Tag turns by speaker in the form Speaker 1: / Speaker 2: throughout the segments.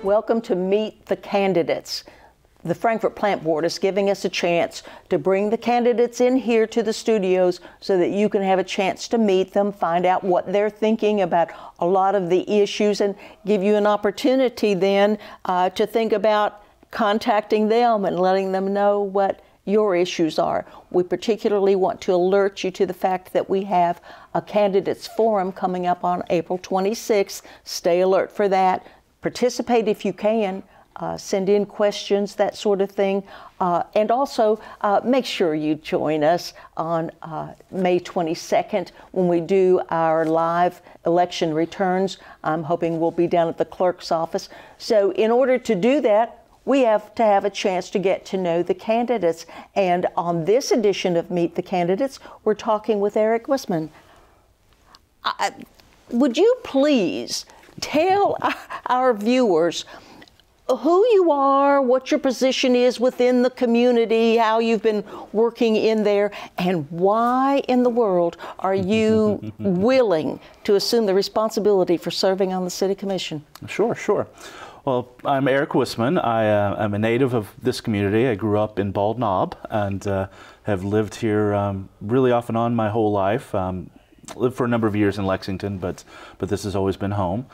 Speaker 1: Welcome to Meet the Candidates. The Frankfort Plant Board is giving us a chance to bring the candidates in here to the studios so that you can have a chance to meet them, find out what they're thinking about a lot of the issues, and give you an opportunity then to think about contacting them and letting them know what your issues are. We particularly want to alert you to the fact that we have a candidates forum coming up on April 26th. Stay alert for that. Participate if you can. Send in questions, that sort of thing. And also make sure you join us on May 22nd when we do our live election returns. I'm hoping we'll be down at the clerk's office. So in order to do that, we have to have a chance to get to know the candidates. And on this edition of Meet the Candidates, we're talking with Eric Whisman. Would you please tell our viewers who you are, what your position is within the community, how you've been working in there, and why in the world are you willing to assume the responsibility for serving on the City Commission?
Speaker 2: Sure. Well, I'm Eric Whisman. I'm a native of this community. I grew up in Bald Knob and have lived here really off and on my whole life. Lived for a number of years in Lexington, but this has always been home.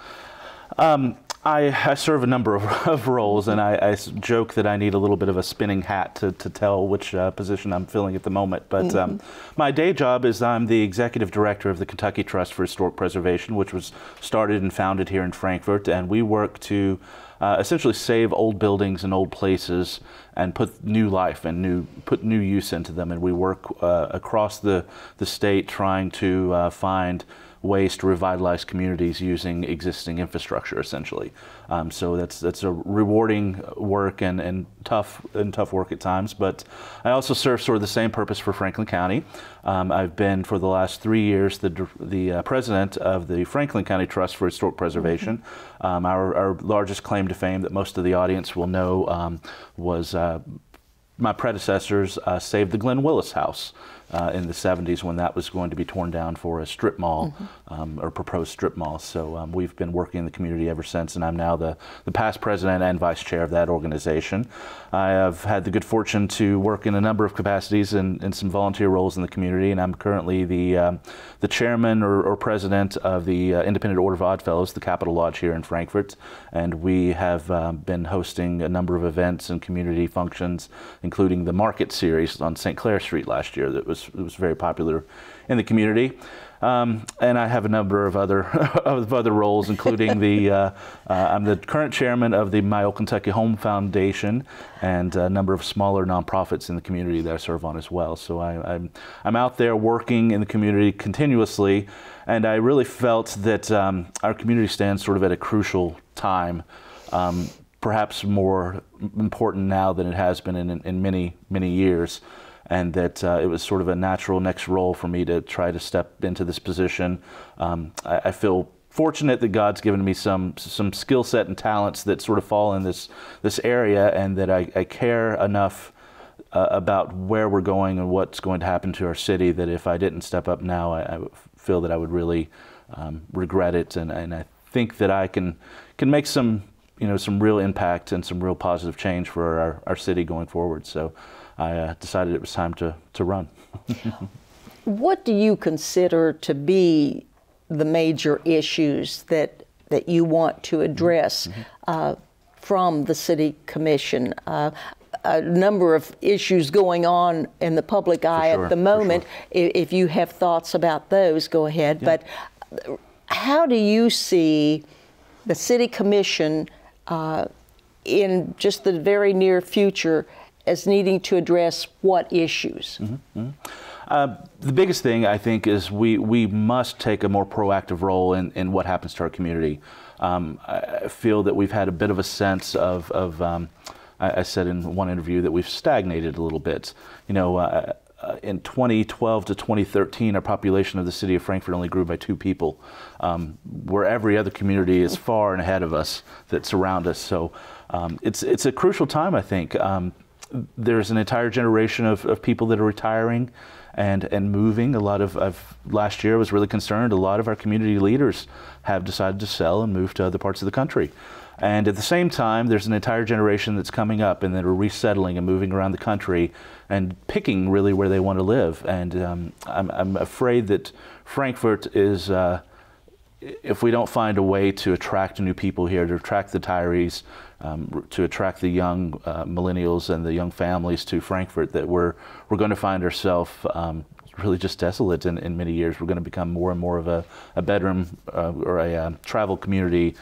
Speaker 2: I serve a number of roles, and I joke that I need a little bit of a spinning hat to tell which position I'm filling at the moment. But my day job is I'm the executive director of the Kentucky Trust for Historic Preservation, which was started and founded here in Frankfort, and we work to essentially save old buildings and old places and put new life and put new use into them. And we work across the state trying to find ways to revitalize communities using existing infrastructure, essentially. So that's a rewarding work and tough work at times. But I also serve sort of the same purpose for Franklin County. I've been for the last 3 years the president of the Franklin County Trust for Historic Preservation. Our largest claim to fame that most of the audience will know was my predecessors saved the Glenn Willis House in the 70s when that was going to be torn down for a strip mall, or proposed strip mall. So we've been working in the community ever since, and I'm now the past president and vice chair of that organization. I have had the good fortune to work in a number of capacities in some volunteer roles in the community, and I'm currently the chairman or president of the Independent Order of Odd Fellows, the Capitol Lodge here in Frankfort, and we have been hosting a number of events and community functions, including the Market Series on St. Clair Street last year that was very popular in the community. And I have a number of other roles, including I'm the current chairman of the My Old Kentucky Home Foundation and a number of smaller nonprofits in the community that I serve on as well. So I'm out there working in the community continuously, and I really felt that our community stands sort of at a crucial time, perhaps more important now than it has been in many years. And that it was sort of a natural next role for me to try to step into this position. I feel fortunate that God's given me some skill set and talents that sort of fall in this area, and that I care enough about where we're going and what's going to happen to our city, that if I didn't step up now, I feel that I would really regret it. And I think that I can make some real impact and some real positive change for our city going forward. So I decided it was time to run.
Speaker 1: What do you consider to be the major issues that you want to address from the City Commission? A number of issues going on in the public eye at the moment. If you have thoughts about those, go ahead. Yeah. But how do you see the City Commission in just the very near future as needing to address what issues?
Speaker 2: The biggest thing, I think, is we must take a more proactive role in what happens to our community. I feel that we've had a bit of a sense of I said in one interview that we've stagnated a little bit. In 2012 to 2013, our population of the city of Frankfort only grew by 2 people, where every other community is far and ahead of us that surround us. So it's a crucial time, I think. There's an entire generation of people that are retiring and moving. A lot of last year I was really concerned. A lot of our community leaders have decided to sell and move to other parts of the country. And at the same time, there's an entire generation that's coming up and that are resettling and moving around the country and picking really where they want to live. And I'm afraid that Frankfort is, if we don't find a way to attract new people here, to attract the retirees, to attract the young millennials and the young families to Frankfort, that we're going to find ourselves really just desolate in many years. We're going to become more and more of a bedroom or a travel community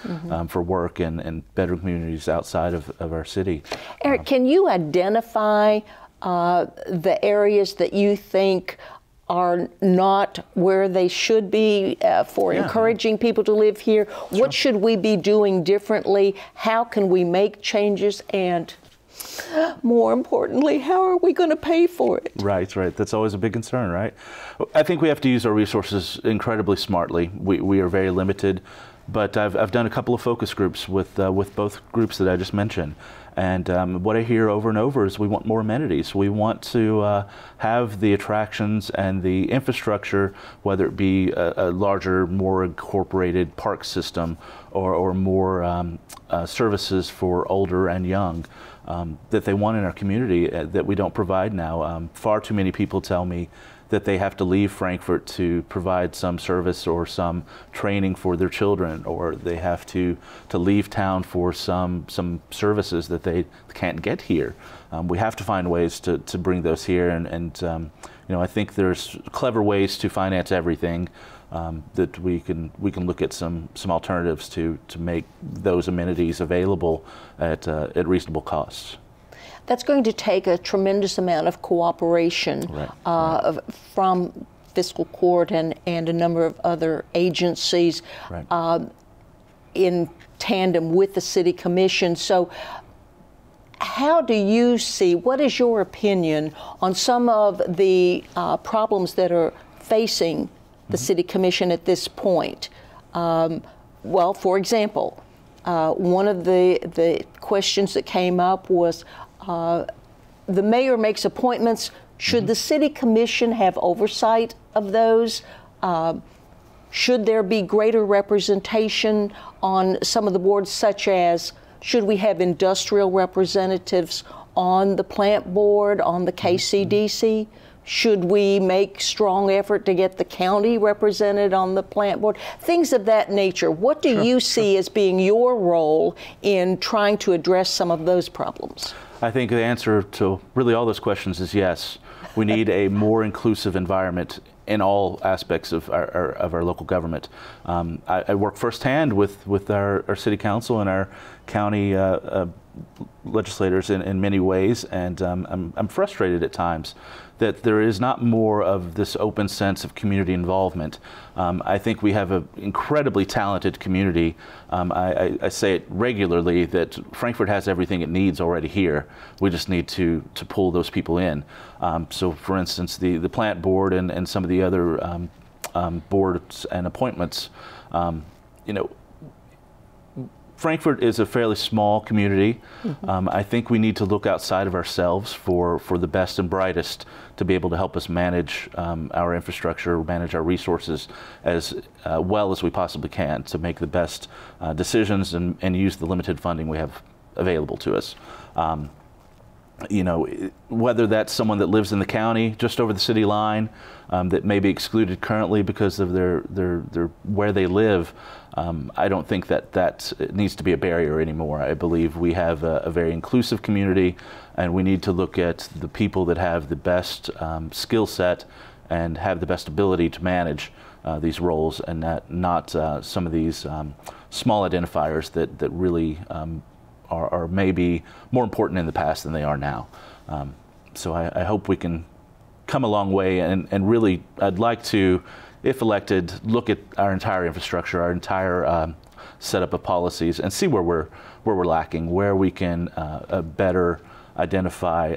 Speaker 2: for work and bedroom communities outside of our city.
Speaker 1: Eric, can you identify the areas that you think are not where they should be for encouraging people to live here? Sure. What should we be doing differently? How can we make changes? And more importantly, how are we going to pay for it?
Speaker 2: Right. That's always a big concern, right? I think we have to use our resources incredibly smartly. We are very limited, but I've done a couple of focus groups with both groups that I just mentioned. And what I hear over and over is we want more amenities. We want to have the attractions and the infrastructure, whether it be a larger, more incorporated park system or more services for older and young that they want in our community that we don't provide now. Far too many people tell me that they have to leave Frankfort to provide some service or some training for their children, or they have to leave town for some services that they can't get here. We have to find ways to bring those here, and you know, I think there's clever ways to finance everything. That we can look at some alternatives to make those amenities available at reasonable costs.
Speaker 1: That's going to take a tremendous amount of cooperation from fiscal court and a number of other agencies in tandem with the City Commission. So how do you see, what is your opinion on some of the problems that are facing the City Commission at this point? Well, for example, one of the questions that came up was the mayor makes appointments. Should the City Commission have oversight of those? Should there be greater representation on some of the boards, such as should we have industrial representatives on the plant board, on the KCDC? Should we make strong effort to get the county represented on the plant board? Things of that nature. What do you see as being your role in trying to address some of those problems?
Speaker 2: I think the answer to really all those questions is yes. We need a more inclusive environment in all aspects of our local government. I work firsthand with our city council and our county legislators in many ways, and I'm frustrated at times that there is not more of this open sense of community involvement. I think we have an incredibly talented community. I say it regularly that Frankfort has everything it needs already here. We just need to pull those people in. So for instance, the plant board and some of the other boards and appointments, you know, Frankfort is a fairly small community. I think we need to look outside of ourselves for the best and brightest to be able to help us manage our infrastructure, manage our resources as well as we possibly can to make the best decisions and use the limited funding we have available to us. You know, whether that's someone that lives in the county just over the city line that may be excluded currently because of their where they live, I don't think that needs to be a barrier anymore. I believe we have a very inclusive community, and we need to look at the people that have the best skill set and have the best ability to manage these roles, and not some of these small identifiers that really are maybe more important in the past than they are now. So I hope we can come a long way, and really I'd like to, if elected, look at our entire infrastructure, our entire setup of policies, and see where we're lacking, where we can better identify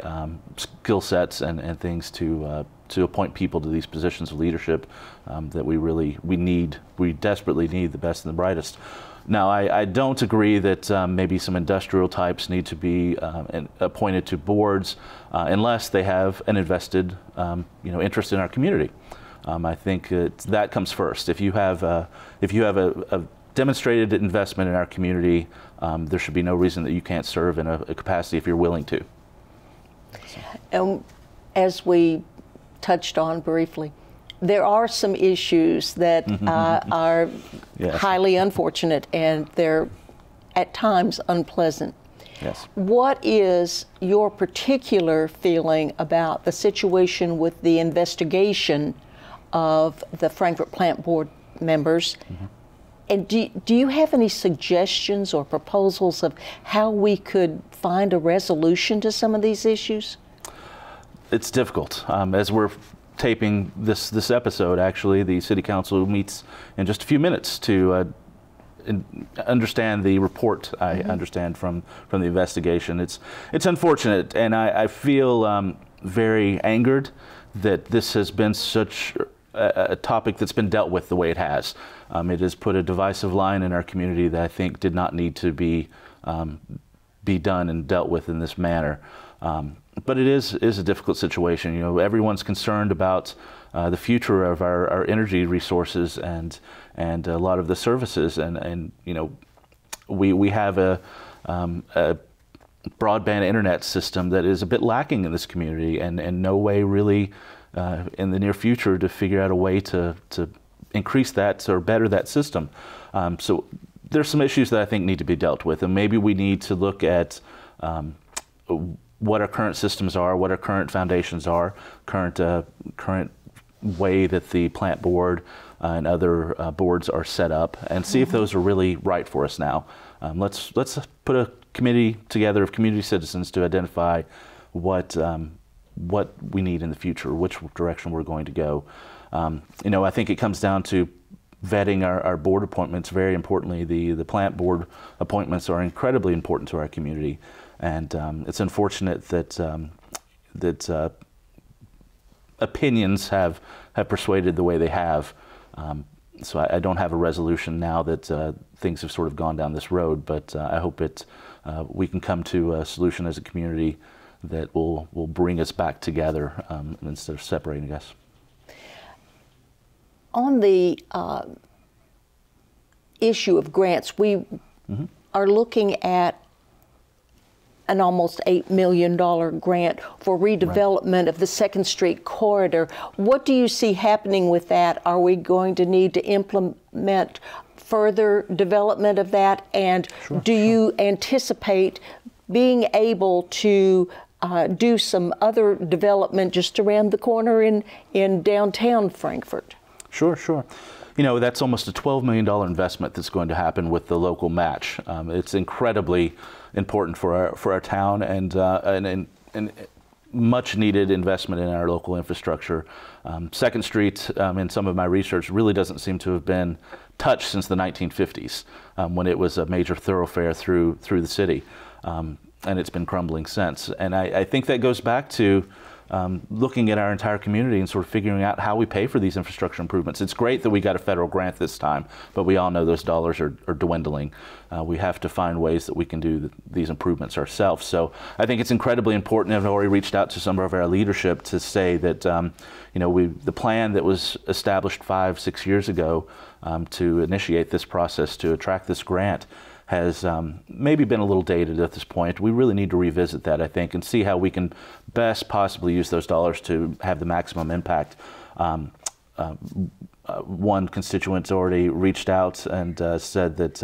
Speaker 2: skill sets and things to appoint people to these positions of leadership that we desperately need the best and the brightest. Now, I don't agree that maybe some industrial types need to be appointed to boards unless they have an invested interest in our community. I think that comes first. If you have a demonstrated investment in our community. There should be no reason that you can't serve in a capacity if you're willing to.
Speaker 1: And as we touched on briefly, there are some issues that are
Speaker 2: Yes.
Speaker 1: highly unfortunate, and they're at times unpleasant.
Speaker 2: Yes.
Speaker 1: What is your particular feeling about the situation with the investigation of the Frankfurt Plant Board members? And do you have any suggestions or proposals of how we could find a resolution to some of these issues?
Speaker 2: It's difficult. As we're taping this episode, actually, the City Council meets in just a few minutes to understand the report. I understand from the investigation. It's unfortunate, and I feel very angered that this has been such a topic that's been dealt with the way it has. It has put a divisive line in our community that I think did not need to be done and dealt with in this manner. But it is a difficult situation. You know, everyone's concerned about the future of our energy resources and a lot of the services. And you know, we have a broadband internet system that is a bit lacking in this community, and no way really in the near future to figure out a way to increase that or better that system. So there's some issues that I think need to be dealt with, and maybe we need to look at what our current systems are, what our current foundations are, current way that the plant board and other boards are set up, and see if those are really right for us now. Let's put a committee together of community citizens to identify what we need in the future, which direction we're going to go. You know, I think it comes down to vetting our board appointments. Very importantly, the plant board appointments are incredibly important to our community. And it's unfortunate that opinions have persuaded the way they have. So I don't have a resolution now that things have sort of gone down this road, but I hope we can come to a solution as a community that will bring us back together instead of separating us.
Speaker 1: On the issue of grants, we are looking at an almost $8 million grant for redevelopment of the 2nd Street corridor. What do you see happening with that? Are we going to need to implement further development of that? And do you anticipate being able to do some other development just around the corner in downtown Frankfurt?
Speaker 2: Sure. You know, that's almost a $12 million investment that's going to happen with the local match. It's incredibly important for our town, and much needed investment in our local infrastructure. 2nd Street, in some of my research, really doesn't seem to have been touched since the 1950s, when it was a major thoroughfare through the city, and it's been crumbling since. And I think that goes back to looking at our entire community and sort of figuring out how we pay for these infrastructure improvements. It's great that we got a federal grant this time, but we all know those dollars are dwindling. We have to find ways that we can do these improvements ourselves. So I think it's incredibly important, and I've already reached out to some of our leadership to say that you know, the plan that was established 5-6 years ago to initiate this process to attract this grant has maybe been a little dated at this point. We really need to revisit that, I think, and see how we can best possibly use those dollars to have the maximum impact. One constituent's already reached out and said that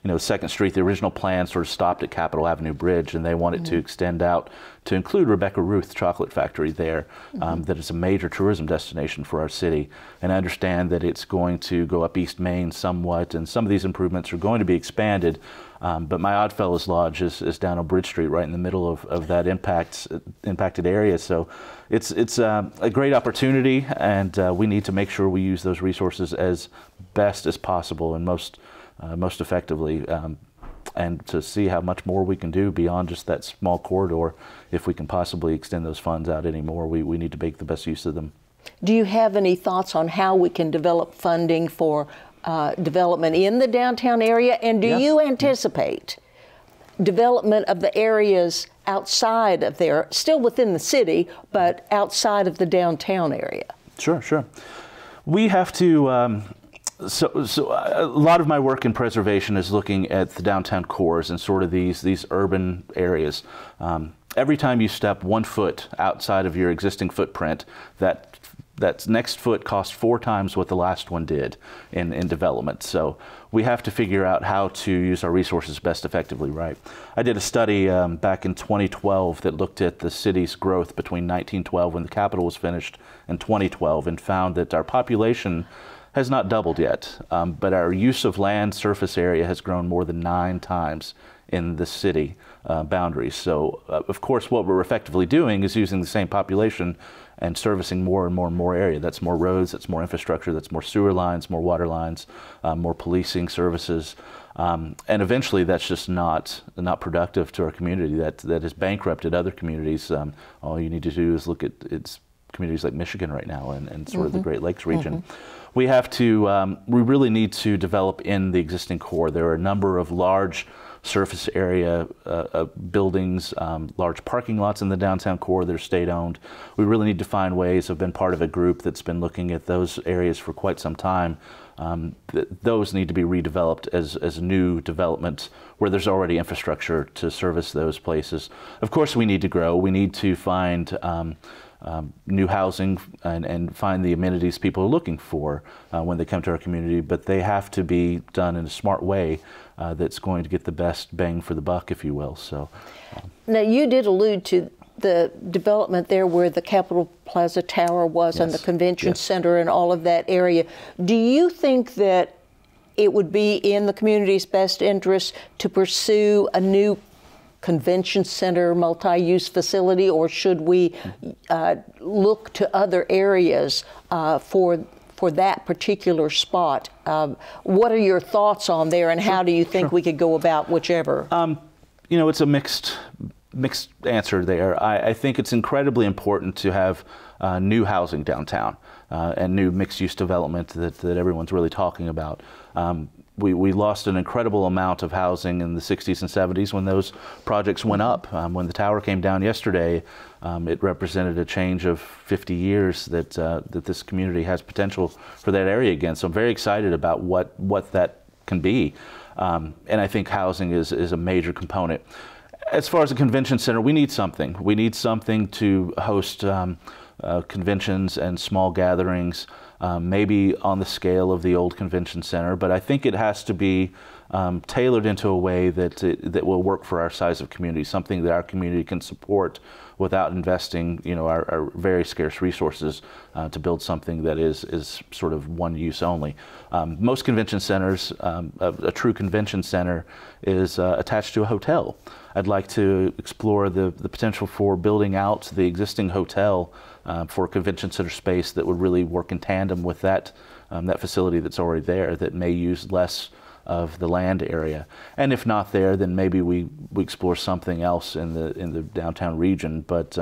Speaker 2: you know, 2nd Street, the original plan sort of stopped at Capitol Avenue Bridge, and they want it to extend out to include Rebecca Ruth's chocolate factory there. That is a major tourism destination for our city. And I understand that it's going to go up East Main somewhat, and some of these improvements are going to be expanded. But my Oddfellows Lodge is down on Bridge Street, right in the middle of that impacted area. So it's a great opportunity, and we need to make sure we use those resources as best as possible and most effectively, and to see how much more we can do beyond just that small corridor. If we can possibly extend those funds out anymore, we need to make the best use of them.
Speaker 1: Do you have any thoughts on how we can develop funding for development in the downtown area? And do you anticipate development of the areas outside of there, still within the city, but outside of the downtown area?
Speaker 2: Sure. We have to So a lot of my work in preservation is looking at the downtown cores and sort of these urban areas. Every time you step 1 foot outside of your existing footprint, that next foot costs 4 times what the last one did in development. So we have to figure out how to use our resources best effectively, right? I did a study back in 2012 that looked at the city's growth between 1912, when the Capitol was finished, and 2012, and found that our population has not doubled yet, but our use of land surface area has grown more than 9 times in the city boundaries. So of course what we're effectively doing is using the same population and servicing more and more and more area. That's more roads, that's more infrastructure, that's more sewer lines, more water lines, more policing services. And eventually that's just not productive to our community. That has bankrupted other communities. All you need to do is look at communities like Michigan right now and sort of the Great Lakes region. We have to, we really need to develop in the existing core. There are a number of large surface area buildings, large parking lots in the downtown core that are state-owned. We really need to find ways. I've been part of a group that's been looking at those areas for quite some time. Those need to be redeveloped as new developments where there's already infrastructure to service those places. Of course, we need to grow. We need to find new housing and find the amenities people are looking for when they come to our community, but they have to be done in a smart way that's going to get the best bang for the buck, if you will. So,
Speaker 1: now you did allude to the development there where the Capitol Plaza Tower was,
Speaker 2: yes,
Speaker 1: and the convention
Speaker 2: yes,
Speaker 1: center and all of that area. Do you think that it would be in the community's best interest to pursue a new convention center multi-use facility, or should we look to other areas for that particular spot? What are your thoughts on there, and how do you think we could go about whichever?
Speaker 2: You know, it's a mixed answer there. I think it's incredibly important to have new housing downtown and new mixed-use development that everyone's really talking about. We lost an incredible amount of housing in the 60s and 70s when those projects went up. When the tower came down yesterday, it represented a change of 50 years that this community has potential for that area again. So I'm very excited about what that can be. And I think housing is a major component. As far as a convention center, we need something. We need something to host conventions and small gatherings, maybe on the scale of the old convention center, but I think it has to be tailored into a way that will work for our size of community, something that our community can support without investing, you know, our very scarce resources to build something that is sort of one use only. Most convention centers, a true convention center is attached to a hotel. I'd like to explore the potential for building out the existing hotel for a convention center space that would really work in tandem with that facility that's already there, that may use less of the land area. And if not there, then maybe we explore something else in the downtown region. But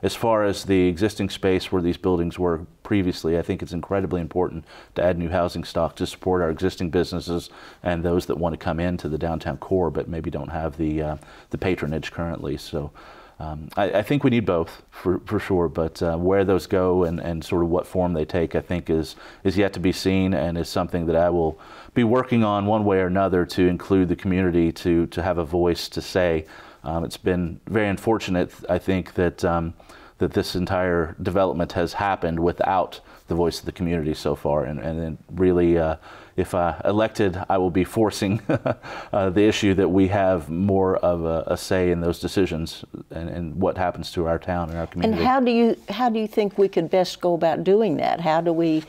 Speaker 2: as far as the existing space where these buildings were previously, I think it's incredibly important to add new housing stock to support our existing businesses and those that want to come into the downtown core but maybe don't have the patronage currently. So I think we need both for sure, but where those go and sort of what form they take, I think is yet to be seen, and is something that I will be working on one way or another to include the community to have a voice to say. It's been very unfortunate, I think, that that this entire development has happened without the voice of the community so far, and then really if elected, I will be forcing the issue that we have more of a say in those decisions and what happens to our town and our community.
Speaker 1: And how do you think we could best go about doing that? How do we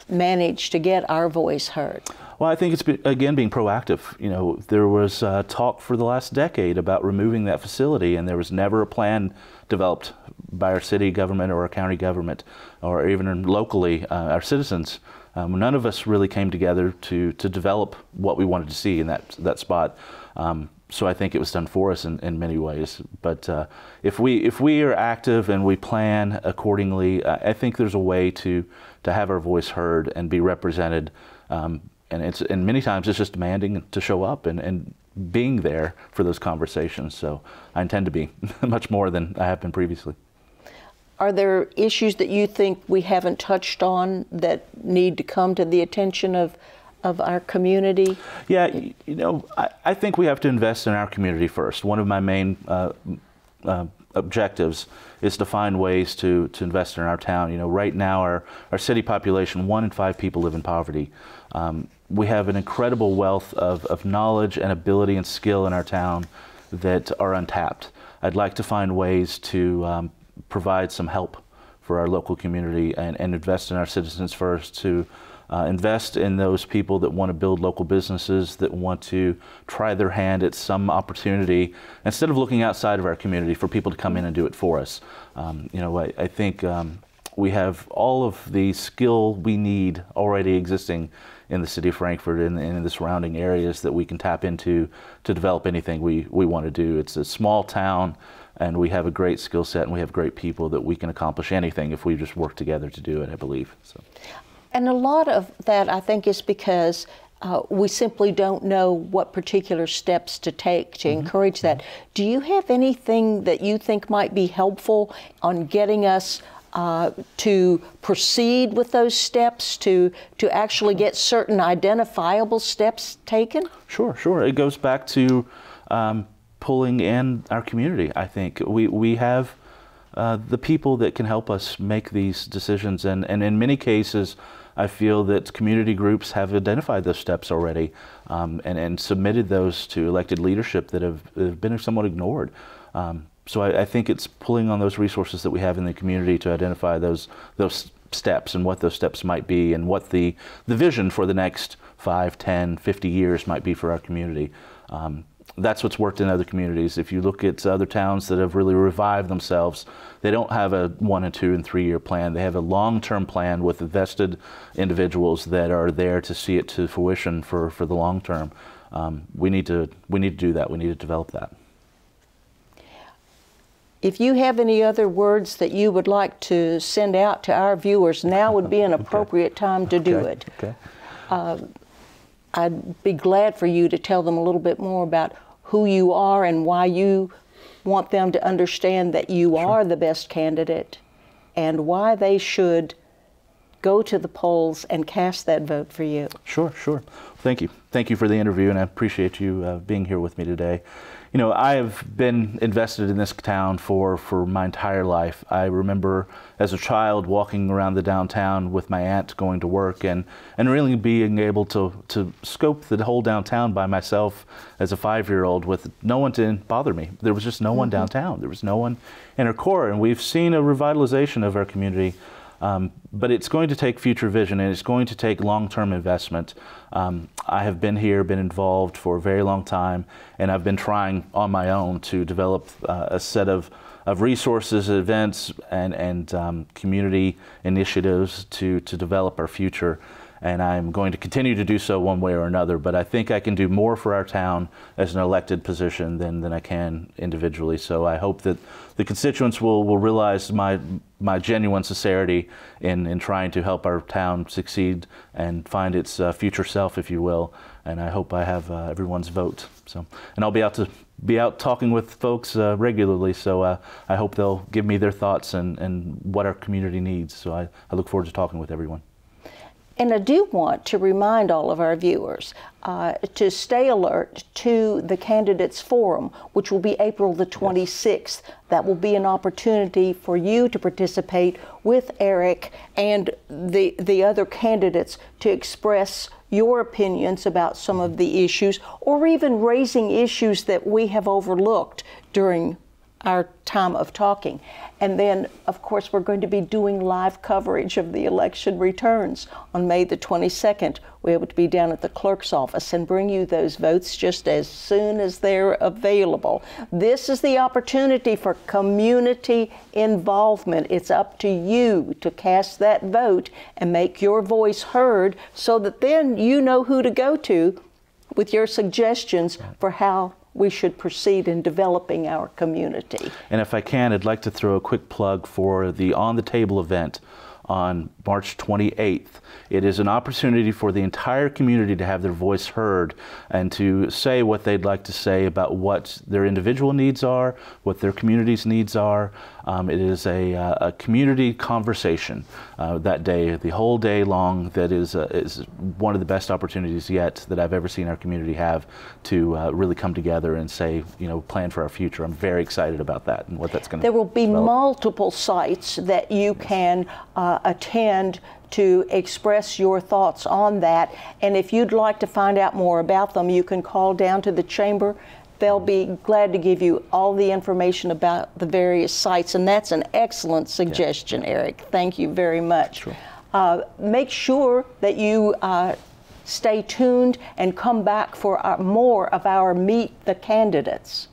Speaker 1: manage to get our voice heard?
Speaker 2: Well, I think it's, again, being proactive. You know, there was talk for the last decade about removing that facility, and there was never a plan developed by our city government or our county government, or even locally, our citizens. None of us really came together to develop what we wanted to see in that spot. So I think it was done for us in many ways. But if we are active and we plan accordingly, I think there's a way to have our voice heard and be represented. And many times it's just demanding to show up and being there for those conversations. So I intend to be much more than I have been previously.
Speaker 1: Are there issues that you think we haven't touched on that need to come to the attention of of our community?
Speaker 2: Yeah, you know, I think we have to invest in our community first. One of my main objectives is to find ways to invest in our town. You know, right now our city population, 1 in 5 people live in poverty. We have an incredible wealth of knowledge and ability and skill in our town that are untapped. I'd like to find ways to provide some help for our local community and invest in our citizens first, to invest in those people that want to build local businesses, that want to try their hand at some opportunity, instead of looking outside of our community for people to come in and do it for us. You know, I think we have all of the skill we need already existing in the city of Frankfort and in the surrounding areas that we can tap into to develop anything we want to do. It's a small town, and we have a great skill set, and we have great people that we can accomplish anything if we just work together to do it, I believe. So.
Speaker 1: And a lot of that, I think, is because we simply don't know what particular steps to take to encourage that. Do you have anything that you think might be helpful on getting us to proceed with those steps, to actually get certain identifiable steps taken?
Speaker 2: Sure. It goes back to pulling in our community. I think we have the people that can help us make these decisions, and in many cases I feel that community groups have identified those steps already and submitted those to elected leadership that have been somewhat ignored. So I think it's pulling on those resources that we have in the community to identify those steps and what those steps might be, and what the vision for the next 5, 10, 50 years might be for our community. That's what's worked in other communities. If you look at other towns that have really revived themselves, they don't have a 1 and 2 and 3 year plan. They have a long-term plan with vested individuals that are there to see it to fruition for the long term. We need to do that. We need to develop that.
Speaker 1: If you have any other words that you would like to send out to our viewers, now would be an appropriate time to do it.
Speaker 2: Okay.
Speaker 1: I'd be glad for you to tell them a little bit more about who you are and why you want them to understand that you are the best candidate, and why they should go to the polls and cast that vote for you.
Speaker 2: Sure. Thank you. Thank you for the interview, and I appreciate you being here with me today. You know, I have been invested in this town for my entire life. I remember as a child walking around the downtown with my aunt going to work, and really being able to scope the whole downtown by myself as a 5-year-old with no one to bother me. There was just no one downtown. There was no one in our core, and we've seen a revitalization of our community. But it's going to take future vision, and it's going to take long-term investment. I have been here, been involved for a very long time, and I've been trying on my own to develop a set of resources, events, and community initiatives to develop our future. And I'm going to continue to do so one way or another, but I think I can do more for our town as an elected position than I can individually. So I hope that the constituents will realize my genuine sincerity in trying to help our town succeed and find its future self, if you will. And I hope I have everyone's vote. So, and I'll be out talking with folks regularly, so I hope they'll give me their thoughts and what our community needs. So I look forward to talking with everyone.
Speaker 1: And I do want to remind all of our viewers to stay alert to the Candidates Forum, which will be April the 26th. That will be an opportunity for you to participate with Eric and the other candidates to express your opinions about some of the issues, or even raising issues that we have overlooked during our time of talking. And then, of course, we're going to be doing live coverage of the election returns on May the 22nd. We're able to be down at the clerk's office and bring you those votes just as soon as they're available. This is the opportunity for community involvement. It's up to you to cast that vote and make your voice heard, so that then you know who to go to with your suggestions for how we should proceed in developing our community.
Speaker 2: And if I can, I'd like to throw a quick plug for the On the Table event on March 28th. It is an opportunity for the entire community to have their voice heard and to say what they'd like to say about what their individual needs are, what their community's needs are. It is a community conversation that day, the whole day long. That is one of the best opportunities yet that I've ever seen our community have to really come together and say, you know, plan for our future. I'm very excited about that and what that's going to
Speaker 1: There will be
Speaker 2: develop.
Speaker 1: multiple sites that you can attend to express your thoughts on that. And if you'd like to find out more about them, you can call down to the chamber. They'll be glad to give you all the information about the various sites. And that's an excellent suggestion, Eric. Thank you very much.
Speaker 2: Sure.
Speaker 1: Make sure that you stay tuned and come back for more of our Meet the Candidates.